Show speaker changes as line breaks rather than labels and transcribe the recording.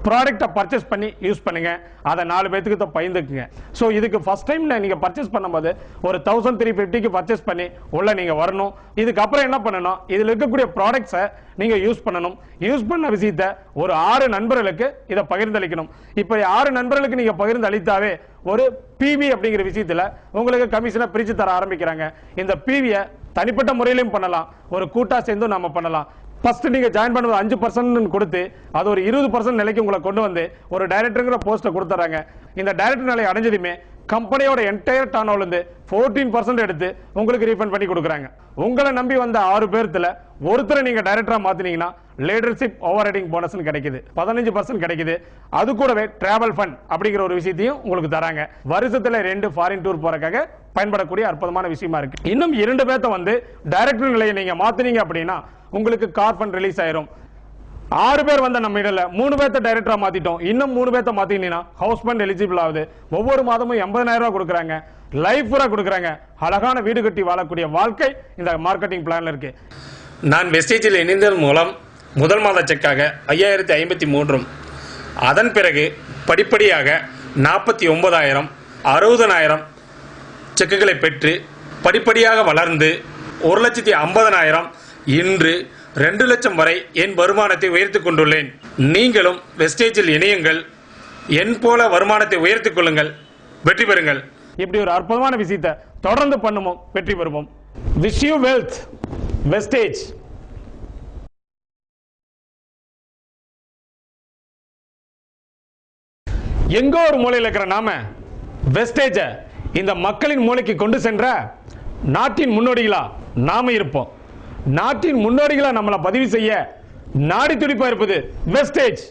ப்ராடக்ட்டை பர்ச்சேஸ் பண்ணி யூஸ் பண்ணுங்க. அதை 4 பேத்துக்கு பகிர்ந்துக்குங்க. ஸோ இதுக்கு ஃபர்ஸ்ட் டைம்ல நீங்க பர்ச்சேஸ் பண்ணும்போது ஒரு 1350க்கு பர்ச்சேஸ் பண்ணி உள்ள நீங்க வரணும். இதுக்கப்புறம் என்ன பண்ணணும், இதில் இருக்கக்கூடிய ப்ராடக்ட்ஸை நீங்க யூஸ் பண்ணணும். யூஸ் பண்ண விஷயத்தை ஒரு 6 நண்பர்களுக்கு இதை பகிர்ந்தளிக்கணும். இப்போ 6 நண்பர்களுக்கு நீங்க பகிர்ந்து அளித்தாவே ஒரு பிவி அப்படிங்கிற விஷயத்துல உங்களுக்கு கமிஷனை பிரிச்சு தர ஆரம்பிக்கிறாங்க. இந்த பிவியை தனிப்பட்ட முறையிலும் பண்ணலாம், ஒரு கூட்டா சேர்ந்து நம்ம பண்ணலாம். ஃபர்ஸ்ட் நீங்க ஜாயின் பண்ணுவது 5% கொடுத்து அது ஒரு 20% நிலைக்கு உங்களை கொண்டு வந்து ஒரு டைரக்டர்ங்கிற போஸ்ட்டை கொடுத்துறாங்க. இந்த டைரக்டர் நிலை அடைஞ்சதுமே கம்பெனியோட என்டையர் டர்ன் ஓவர்ல இருந்து 14% எடுத்து உங்களுக்கு ரீஃபண்ட் பண்ணி கொடுக்குறாங்க. உங்களை நம்பி வந்த 6 பேர்த்துல ஒருத்தரை நீங்க டைரக்டரா மாத்தினீங்கன்னா லீடர்ஷிப் ஓவர் ரைடிங் போனஸ் கிடைக்குது, 15% கிடைக்குது. அது கூடவே டிராவல் ஃபண்ட் அப்படிங்கிற ஒரு விஷயத்தையும் உங்களுக்கு தராங்க. வருஷத்துல 2 ஃபாரின் டூர் போறதுக்காக பயன்படக்கூடிய அற்புதமான விஷயமா இருக்கு. இன்னும் 2 பேர்த்த வந்து டைரக்டர் நிலையை நீங்க மாத்தினீங்க அப்படின்னா உங்களுக்கு கார் ஃபண்ட் ரிலீஸ் ஆயிரும். 6 பேர் வந்த நம்ம இடல 3 பேர்த்த டைரக்டரா மாத்திட்டோம். இன்னும் 3 பேர்த்த மாத்தினீங்கன்னா ஹவுஸ் ஃபண்ட் எலிஜிபிள் ஆகுது. ஒவ்வொரு மாதமும் 80,000 ரூபாய் கொடுக்குறாங்க, லைஃப் பூரா கொடுக்குறாங்க. அழகான வீடு கட்டி வாழக்கூடிய வாழ்க்கை இந்த மார்க்கெட்டிங் பிளான்ல இருக்கு.
நான் வெஸ்டேஜில் இணைந்ததன் மூலம் முதல் மாத செக்காக 5053, அதன் பிறகு படிப்படியாக 49,000, 60,000 செக்குகளை பெற்று படிப்படியாக வளர்ந்து 1,50,000, இன்று 2 லட்சம் வரை என் வருமானத்தை உயர்த்திக் கொண்டுள்ளேன். நீங்களும் வெஸ்டேஜில் இணையுங்கள், என் போல வருமானத்தை உயர்த்திக் கொள்ளுங்கள், வெற்றி பெறுங்கள்.
இப்படி ஒரு அற்புதமான விஷயத்தை தொடர்ந்து பண்ணுவோம், வெற்றி பெறுவோம். Wish you wealth, wastage. எங்கோ ஒரு மூலையில் இருக்கிற நாம வெஸ்டேஜ இந்த மக்களின் மூளைக்கு கொண்டு சென்ற நாட்டின் முன்னோடிகளா நாம இருப்போம். நாட்டின் முன்னோடிகளா நம்மளை பதிவு செய்ய நாடி துடிப்பா இருப்பது வெஸ்டேஜ்.